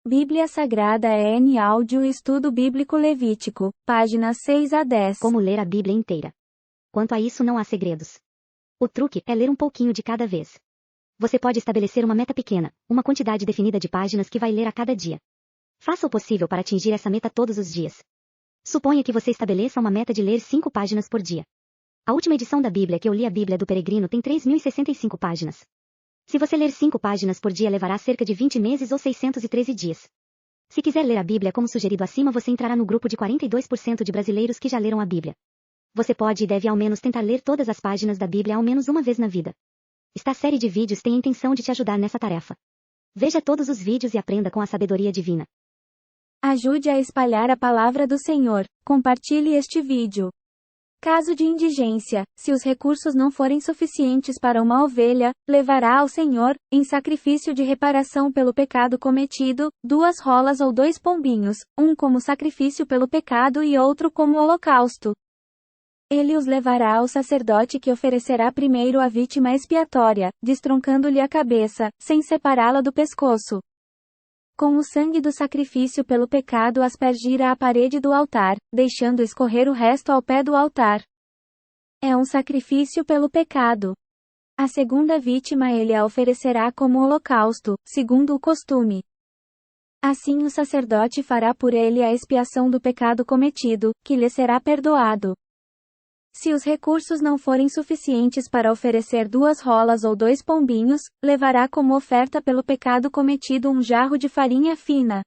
Bíblia Sagrada EN Áudio Estudo Bíblico Levítico, páginas 6 a 10. Como ler a Bíblia inteira. Quanto a isso não há segredos. O truque é ler um pouquinho de cada vez. Você pode estabelecer uma meta pequena, uma quantidade definida de páginas que vai ler a cada dia. Faça o possível para atingir essa meta todos os dias. Suponha que você estabeleça uma meta de ler 5 páginas por dia. A última edição da Bíblia que eu li, a Bíblia do Peregrino, tem 3.065 páginas. Se você ler 5 páginas por dia, levará cerca de 20 meses ou 613 dias. Se quiser ler a Bíblia como sugerido acima, você entrará no grupo de 42% de brasileiros que já leram a Bíblia. Você pode e deve ao menos tentar ler todas as páginas da Bíblia ao menos uma vez na vida. Esta série de vídeos tem a intenção de te ajudar nessa tarefa. Veja todos os vídeos e aprenda com a sabedoria divina. Ajude a espalhar a palavra do Senhor. Compartilhe este vídeo. Caso de indigência, se os recursos não forem suficientes para uma ovelha, levará ao Senhor, em sacrifício de reparação pelo pecado cometido, 2 rolas ou 2 pombinhos, um como sacrifício pelo pecado e outro como holocausto. Ele os levará ao sacerdote, que oferecerá primeiro a vítima expiatória, destroncando-lhe a cabeça, sem separá-la do pescoço. Com o sangue do sacrifício pelo pecado aspergirá a parede do altar, deixando escorrer o resto ao pé do altar. É um sacrifício pelo pecado. A segunda vítima ele a oferecerá como holocausto, segundo o costume. Assim o sacerdote fará por ele a expiação do pecado cometido, que lhe será perdoado. Se os recursos não forem suficientes para oferecer 2 rolas ou 2 pombinhos, levará como oferta pelo pecado cometido um jarro de farinha fina.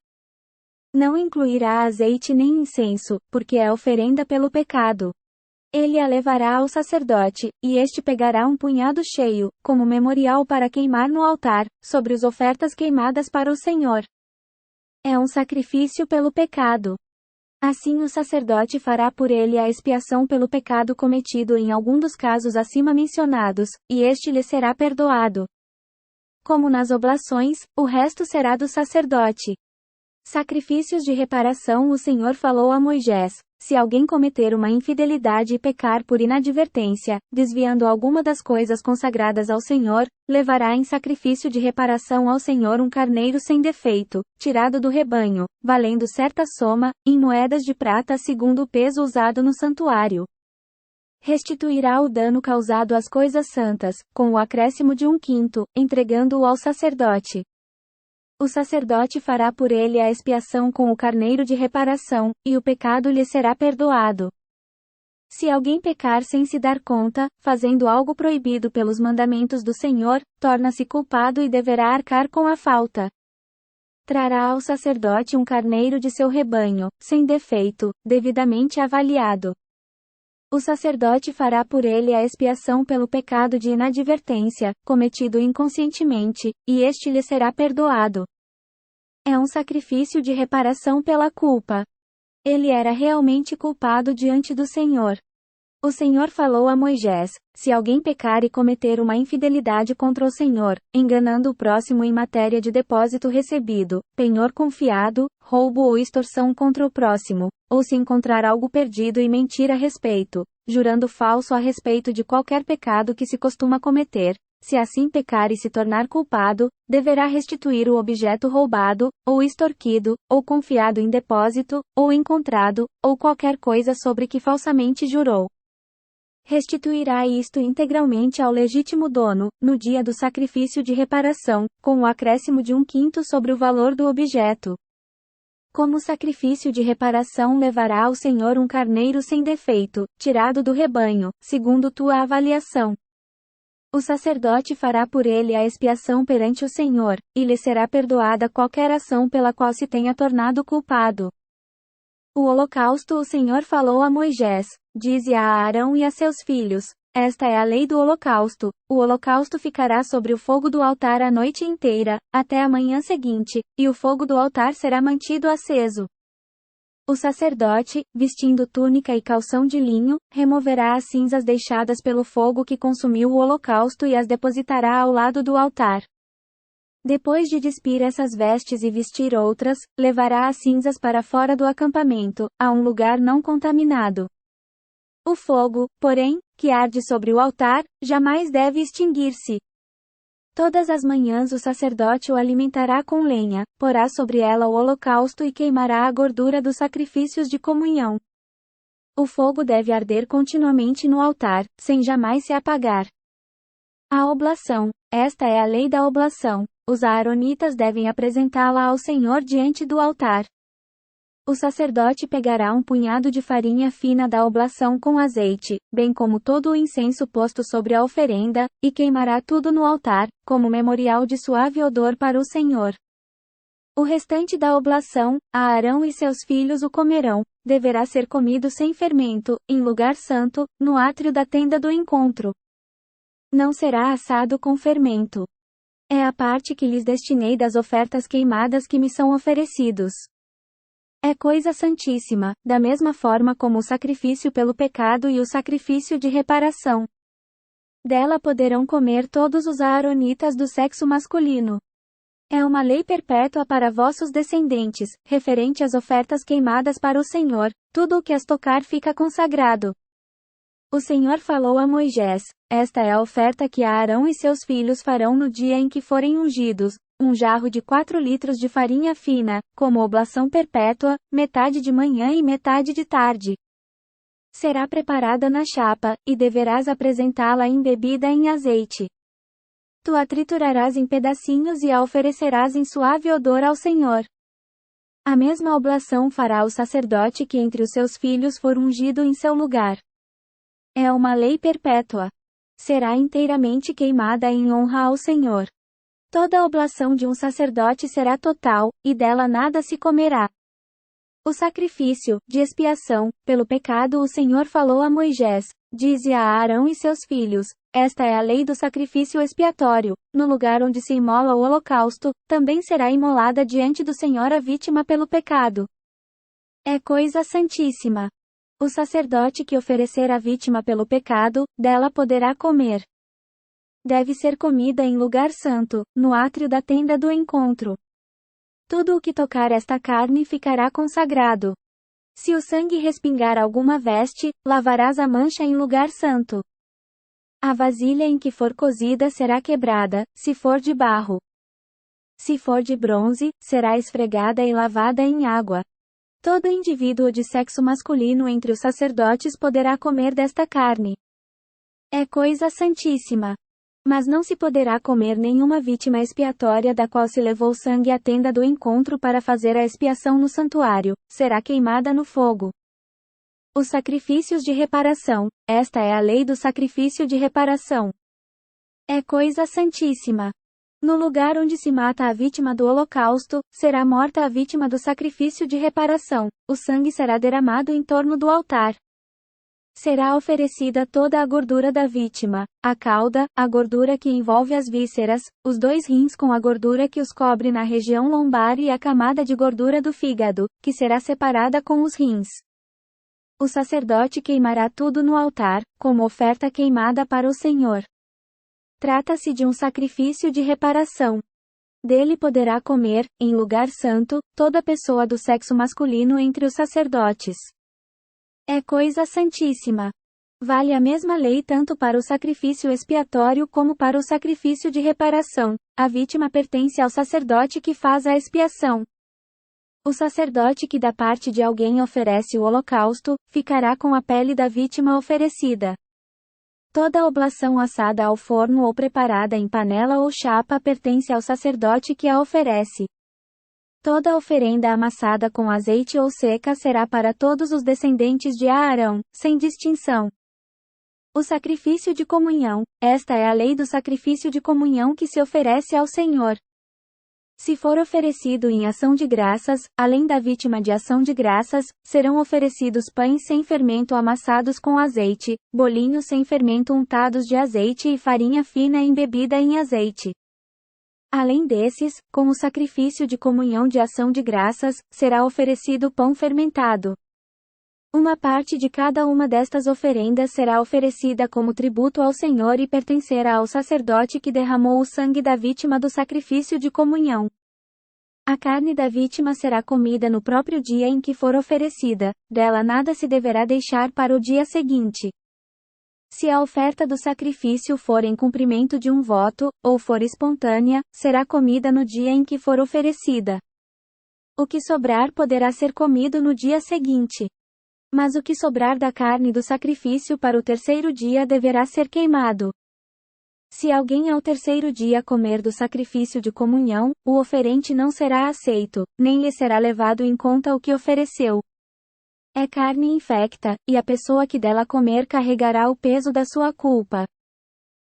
Não incluirá azeite nem incenso, porque é oferenda pelo pecado. Ele a levará ao sacerdote, e este pegará um punhado cheio, como memorial para queimar no altar, sobre as ofertas queimadas para o Senhor. É um sacrifício pelo pecado. Assim o sacerdote fará por ele a expiação pelo pecado cometido em algum dos casos acima mencionados, e este lhe será perdoado. Como nas oblações, o resto será do sacerdote. Sacrifícios de reparação. O Senhor falou a Moisés: se alguém cometer uma infidelidade e pecar por inadvertência, desviando alguma das coisas consagradas ao Senhor, levará em sacrifício de reparação ao Senhor um carneiro sem defeito, tirado do rebanho, valendo certa soma, em moedas de prata segundo o peso usado no santuário. Restituirá o dano causado às coisas santas, com o acréscimo de 1/5, entregando-o ao sacerdote. O sacerdote fará por ele a expiação com o carneiro de reparação, e o pecado lhe será perdoado. Se alguém pecar sem se dar conta, fazendo algo proibido pelos mandamentos do Senhor, torna-se culpado e deverá arcar com a falta. Trará ao sacerdote um carneiro de seu rebanho, sem defeito, devidamente avaliado. O sacerdote fará por ele a expiação pelo pecado de inadvertência, cometido inconscientemente, e este lhe será perdoado. É um sacrifício de reparação pela culpa. Ele era realmente culpado diante do Senhor. O Senhor falou a Moisés: se alguém pecar e cometer uma infidelidade contra o Senhor, enganando o próximo em matéria de depósito recebido, penhor confiado, roubo ou extorsão contra o próximo, ou se encontrar algo perdido e mentir a respeito, jurando falso a respeito de qualquer pecado que se costuma cometer, se assim pecar e se tornar culpado, deverá restituir o objeto roubado, ou extorquido, ou confiado em depósito, ou encontrado, ou qualquer coisa sobre que falsamente jurou. Restituirá isto integralmente ao legítimo dono, no dia do sacrifício de reparação, com o acréscimo de 1/5 sobre o valor do objeto. Como sacrifício de reparação levará ao Senhor um carneiro sem defeito, tirado do rebanho, segundo tua avaliação. O sacerdote fará por ele a expiação perante o Senhor, e lhe será perdoada qualquer ação pela qual se tenha tornado culpado. O holocausto. O Senhor falou a Moisés: dize a Arão e a seus filhos: esta é a lei do holocausto. O holocausto ficará sobre o fogo do altar a noite inteira, até a manhã seguinte, e o fogo do altar será mantido aceso. O sacerdote, vestindo túnica e calção de linho, removerá as cinzas deixadas pelo fogo que consumiu o holocausto e as depositará ao lado do altar. Depois de despir essas vestes e vestir outras, levará as cinzas para fora do acampamento, a um lugar não contaminado. O fogo, porém, que arde sobre o altar, jamais deve extinguir-se. Todas as manhãs o sacerdote o alimentará com lenha, porá sobre ela o holocausto e queimará a gordura dos sacrifícios de comunhão. O fogo deve arder continuamente no altar, sem jamais se apagar. A oblação. Esta é a lei da oblação. Os aaronitas devem apresentá-la ao Senhor diante do altar. O sacerdote pegará um punhado de farinha fina da oblação com azeite, bem como todo o incenso posto sobre a oferenda, e queimará tudo no altar, como memorial de suave odor para o Senhor. O restante da oblação, Aarão e seus filhos o comerão, deverá ser comido sem fermento, em lugar santo, no átrio da tenda do encontro. Não será assado com fermento. É a parte que lhes destinei das ofertas queimadas que me são oferecidos. É coisa santíssima, da mesma forma como o sacrifício pelo pecado e o sacrifício de reparação. Dela poderão comer todos os aaronitas do sexo masculino. É uma lei perpétua para vossos descendentes, referente às ofertas queimadas para o Senhor, tudo o que as tocar fica consagrado. O Senhor falou a Moisés: esta é a oferta que Aarão e seus filhos farão no dia em que forem ungidos, um jarro de 4 litros de farinha fina, como oblação perpétua, metade de manhã e metade de tarde. Será preparada na chapa, e deverás apresentá-la embebida em azeite. Tu a triturarás em pedacinhos e a oferecerás em suave odor ao Senhor. A mesma oblação fará o sacerdote que entre os seus filhos for ungido em seu lugar. É uma lei perpétua. Será inteiramente queimada em honra ao Senhor. Toda a oblação de um sacerdote será total, e dela nada se comerá. O sacrifício, de expiação, pelo pecado o Senhor falou a Moisés, dize a Aarão e seus filhos, esta é a lei do sacrifício expiatório, no lugar onde se imola o holocausto, também será imolada diante do Senhor a vítima pelo pecado. É coisa santíssima. O sacerdote que oferecer a vítima pelo pecado, dela poderá comer. Deve ser comida em lugar santo, no átrio da tenda do encontro. Tudo o que tocar esta carne ficará consagrado. Se o sangue respingar alguma veste, lavarás a mancha em lugar santo. A vasilha em que for cozida será quebrada, se for de barro. Se for de bronze, será esfregada e lavada em água. Todo indivíduo de sexo masculino entre os sacerdotes poderá comer desta carne. É coisa santíssima. Mas não se poderá comer nenhuma vítima expiatória da qual se levou sangue à tenda do encontro para fazer a expiação no santuário, será queimada no fogo. Os sacrifícios de reparação, esta é a lei do sacrifício de reparação. É coisa santíssima. No lugar onde se mata a vítima do holocausto, será morta a vítima do sacrifício de reparação, o sangue será derramado em torno do altar. Será oferecida toda a gordura da vítima, a cauda, a gordura que envolve as vísceras, os 2 rins com a gordura que os cobre na região lombar e a camada de gordura do fígado, que será separada com os rins. O sacerdote queimará tudo no altar, como oferta queimada para o Senhor. Trata-se de um sacrifício de reparação. Dele poderá comer, em lugar santo, toda pessoa do sexo masculino entre os sacerdotes. É coisa santíssima. Vale a mesma lei tanto para o sacrifício expiatório como para o sacrifício de reparação. A vítima pertence ao sacerdote que faz a expiação. O sacerdote que da parte de alguém oferece o holocausto, ficará com a pele da vítima oferecida. Toda oblação assada ao forno ou preparada em panela ou chapa pertence ao sacerdote que a oferece. Toda oferenda amassada com azeite ou seca será para todos os descendentes de Aarão, sem distinção. O sacrifício de comunhão, esta é a lei do sacrifício de comunhão que se oferece ao Senhor. Se for oferecido em ação de graças, além da vítima de ação de graças, serão oferecidos pães sem fermento amassados com azeite, bolinhos sem fermento untados de azeite e farinha fina embebida em azeite. Além desses, com o sacrifício de comunhão de ação de graças, será oferecido pão fermentado. Uma parte de cada uma destas oferendas será oferecida como tributo ao Senhor e pertencerá ao sacerdote que derramou o sangue da vítima do sacrifício de comunhão. A carne da vítima será comida no próprio dia em que for oferecida, dela nada se deverá deixar para o dia seguinte. Se a oferta do sacrifício for em cumprimento de um voto, ou for espontânea, será comida no dia em que for oferecida. O que sobrar poderá ser comido no dia seguinte. Mas o que sobrar da carne do sacrifício para o terceiro dia deverá ser queimado. Se alguém ao terceiro dia comer do sacrifício de comunhão, o oferente não será aceito, nem lhe será levado em conta o que ofereceu. É carne infecta, e a pessoa que dela comer carregará o peso da sua culpa.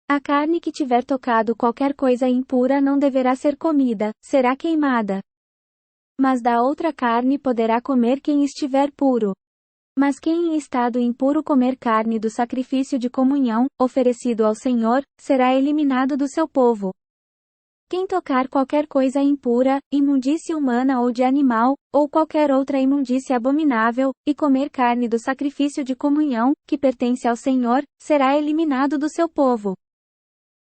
A carne que tiver tocado qualquer coisa impura não deverá ser comida, será queimada. Mas da outra carne poderá comer quem estiver puro. Mas quem em estado impuro comer carne do sacrifício de comunhão, oferecido ao Senhor, será eliminado do seu povo. Quem tocar qualquer coisa impura, imundície humana ou de animal, ou qualquer outra imundície abominável, e comer carne do sacrifício de comunhão, que pertence ao Senhor, será eliminado do seu povo.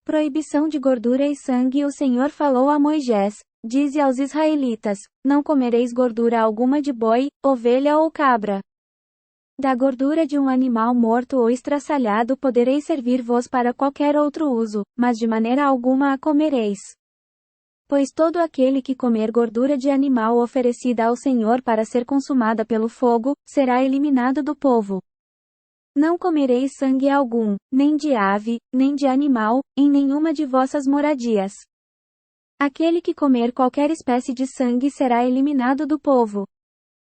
Proibição de gordura e sangue. O Senhor falou a Moisés: dize aos israelitas: não comereis gordura alguma de boi, ovelha ou cabra. Da gordura de um animal morto ou estraçalhado podereis servir-vos para qualquer outro uso, mas de maneira alguma a comereis. Pois todo aquele que comer gordura de animal oferecida ao Senhor para ser consumada pelo fogo, será eliminado do povo. Não comereis sangue algum, nem de ave, nem de animal, em nenhuma de vossas moradias. Aquele que comer qualquer espécie de sangue será eliminado do povo.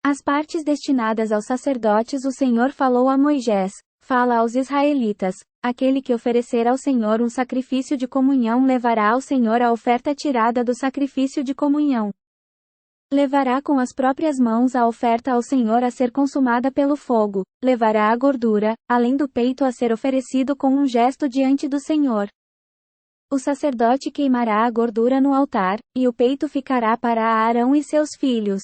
As partes destinadas aos sacerdotes. O Senhor falou a Moisés: fala aos israelitas: aquele que oferecer ao Senhor um sacrifício de comunhão levará ao Senhor a oferta tirada do sacrifício de comunhão. Levará com as próprias mãos a oferta ao Senhor a ser consumada pelo fogo, levará a gordura, além do peito a ser oferecido com um gesto diante do Senhor. O sacerdote queimará a gordura no altar, e o peito ficará para Arão e seus filhos.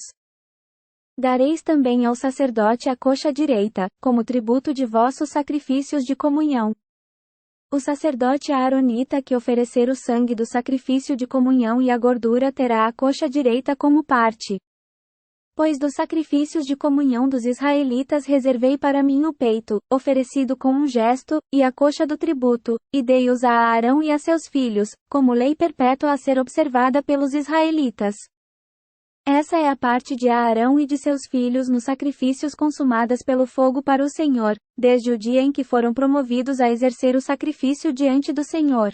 Dareis também ao sacerdote a coxa direita, como tributo de vossos sacrifícios de comunhão. O sacerdote aaronita que oferecer o sangue do sacrifício de comunhão e a gordura terá a coxa direita como parte. Pois dos sacrifícios de comunhão dos israelitas reservei para mim o peito, oferecido com um gesto, e a coxa do tributo, e dei-os a Arão e a seus filhos, como lei perpétua a ser observada pelos israelitas. Essa é a parte de Arão e de seus filhos nos sacrifícios consumadas pelo fogo para o Senhor, desde o dia em que foram promovidos a exercer o sacrifício diante do Senhor.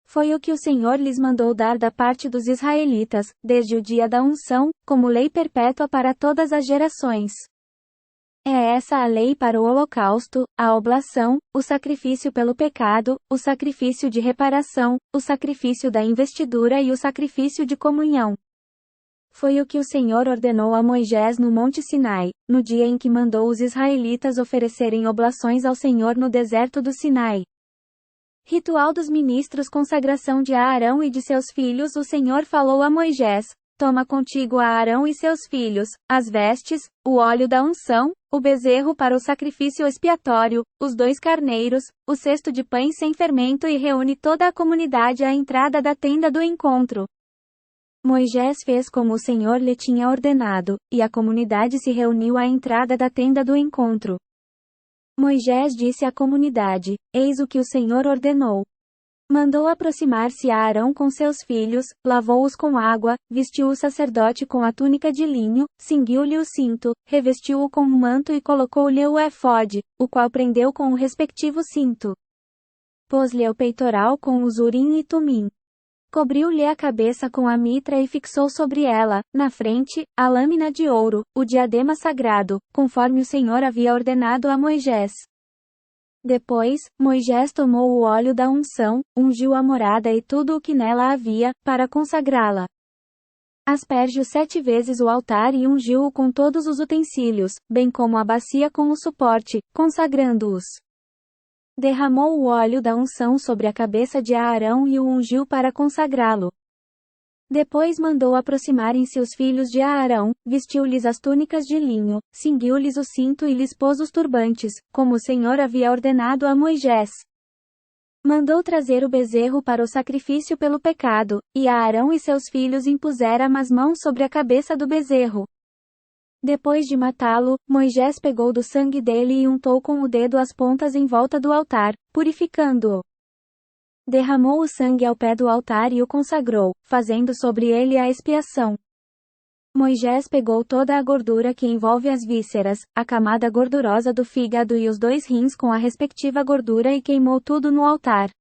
Foi o que o Senhor lhes mandou dar da parte dos israelitas, desde o dia da unção, como lei perpétua para todas as gerações. É essa a lei para o holocausto, a oblação, o sacrifício pelo pecado, o sacrifício de reparação, o sacrifício da investidura e o sacrifício de comunhão. Foi o que o Senhor ordenou a Moisés no Monte Sinai, no dia em que mandou os israelitas oferecerem oblações ao Senhor no deserto do Sinai. Ritual dos ministros. Consagração de Arão e de seus filhos. O Senhor falou a Moisés: toma contigo a Arão e seus filhos, as vestes, o óleo da unção, o bezerro para o sacrifício expiatório, os 2 carneiros, o cesto de pães sem fermento e reúne toda a comunidade à entrada da tenda do encontro. Moisés fez como o Senhor lhe tinha ordenado, e a comunidade se reuniu à entrada da tenda do encontro. Moisés disse à comunidade: eis o que o Senhor ordenou. Mandou aproximar-se a Arão com seus filhos, lavou-os com água, vestiu o sacerdote com a túnica de linho, cingiu-lhe o cinto, revestiu-o com um manto e colocou-lhe o éfode, o qual prendeu com o respectivo cinto. Pôs-lhe o peitoral com os urim e tumim. Cobriu-lhe a cabeça com a mitra e fixou sobre ela, na frente, a lâmina de ouro, o diadema sagrado, conforme o Senhor havia ordenado a Moisés. Depois, Moisés tomou o óleo da unção, ungiu a morada e tudo o que nela havia, para consagrá-la. Aspergiu 7 vezes o altar e ungiu-o com todos os utensílios, bem como a bacia com o suporte, consagrando-os. Derramou o óleo da unção sobre a cabeça de Arão e o ungiu para consagrá-lo. Depois mandou aproximarem-se os filhos de Arão, vestiu-lhes as túnicas de linho, cingiu-lhes o cinto e lhes pôs os turbantes, como o Senhor havia ordenado a Moisés. Mandou trazer o bezerro para o sacrifício pelo pecado, e Arão e seus filhos impuseram as mãos sobre a cabeça do bezerro. Depois de matá-lo, Moisés pegou do sangue dele e untou com o dedo as pontas em volta do altar, purificando-o. Derramou o sangue ao pé do altar e o consagrou, fazendo sobre ele a expiação. Moisés pegou toda a gordura que envolve as vísceras, a camada gordurosa do fígado e os 2 rins com a respectiva gordura e queimou tudo no altar.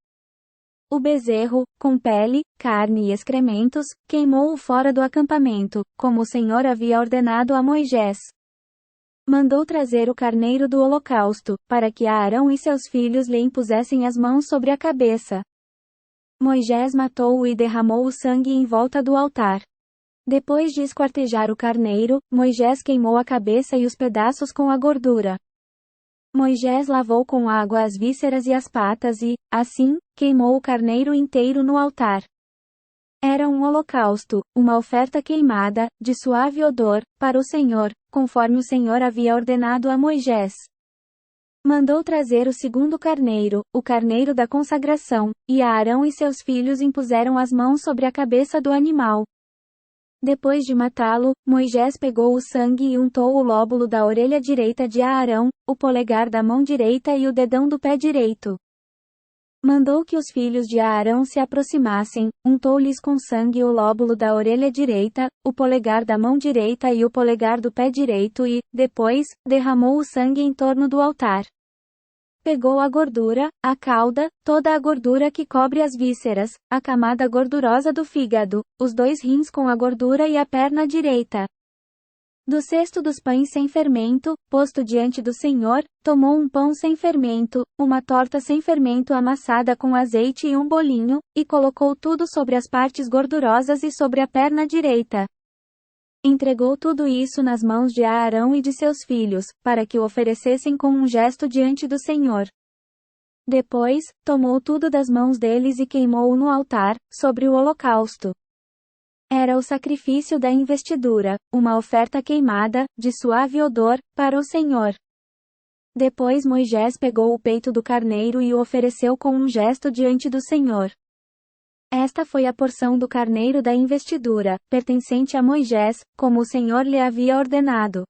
O bezerro, com pele, carne e excrementos, queimou-o fora do acampamento, como o Senhor havia ordenado a Moisés. Mandou trazer o carneiro do holocausto, para que Arão e seus filhos lhe impusessem as mãos sobre a cabeça. Moisés matou-o e derramou o sangue em volta do altar. Depois de esquartejar o carneiro, Moisés queimou a cabeça e os pedaços com a gordura. Moisés lavou com água as vísceras e as patas e, assim, queimou o carneiro inteiro no altar. Era um holocausto, uma oferta queimada, de suave odor, para o Senhor, conforme o Senhor havia ordenado a Moisés. Mandou trazer o segundo carneiro, o carneiro da consagração, e Arão e seus filhos impuseram as mãos sobre a cabeça do animal. Depois de matá-lo, Moisés pegou o sangue e untou o lóbulo da orelha direita de Arão, o polegar da mão direita e o dedão do pé direito. Mandou que os filhos de Arão se aproximassem, untou-lhes com sangue o lóbulo da orelha direita, o polegar da mão direita e o polegar do pé direito e, depois, derramou o sangue em torno do altar. Pegou a gordura, a cauda, toda a gordura que cobre as vísceras, a camada gordurosa do fígado, os 2 rins com a gordura e a perna direita. Do cesto dos pães sem fermento, posto diante do Senhor, tomou um pão sem fermento, uma torta sem fermento amassada com azeite e um bolinho, e colocou tudo sobre as partes gordurosas e sobre a perna direita. Entregou tudo isso nas mãos de Arão e de seus filhos, para que o oferecessem com um gesto diante do Senhor. Depois, tomou tudo das mãos deles e queimou-o no altar, sobre o holocausto. Era o sacrifício da investidura, uma oferta queimada, de suave odor, para o Senhor. Depois Moisés pegou o peito do carneiro e o ofereceu com um gesto diante do Senhor. Esta foi a porção do carneiro da investidura, pertencente a Moisés, como o Senhor lhe havia ordenado.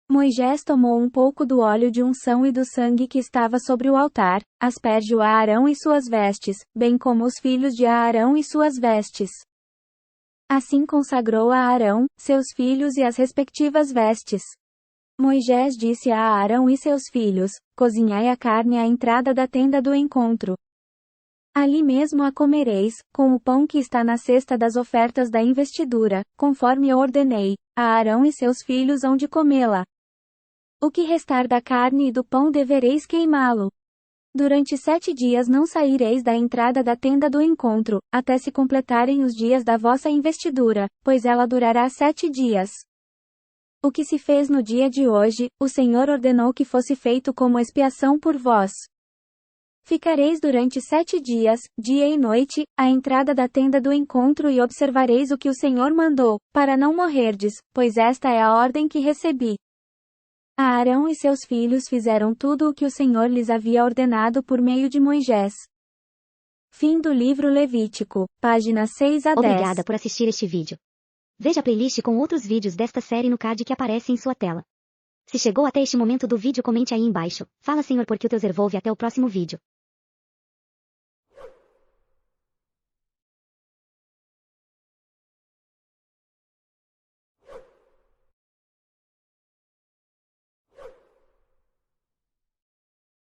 Moisés tomou um pouco do óleo de unção e do sangue que estava sobre o altar, aspergiu a Arão e suas vestes, bem como os filhos de Arão e suas vestes. Assim consagrou a Arão, seus filhos e as respectivas vestes. Moisés disse a Arão e seus filhos: cozinhai a carne à entrada da tenda do encontro. Ali mesmo a comereis, com o pão que está na cesta das ofertas da investidura, conforme eu ordenei, a Arão e seus filhos hão de comê-la. O que restar da carne e do pão devereis queimá-lo. Durante 7 dias não saireis da entrada da tenda do encontro, até se completarem os dias da vossa investidura, pois ela durará 7 dias. O que se fez no dia de hoje, o Senhor ordenou que fosse feito como expiação por vós. Ficareis durante 7 dias, dia e noite, à entrada da tenda do encontro e observareis o que o Senhor mandou, para não morrerdes, pois esta é a ordem que recebi. Arão e seus filhos fizeram tudo o que o Senhor lhes havia ordenado por meio de Moisés. Fim do livro Levítico, páginas 6 a 10. Obrigada por assistir este vídeo. Veja a playlist com outros vídeos desta série no card que aparece em sua tela. Se chegou até este momento do vídeo, comente aí embaixo. Fala, Senhor, porque o teu servo ouve. Até o próximo vídeo.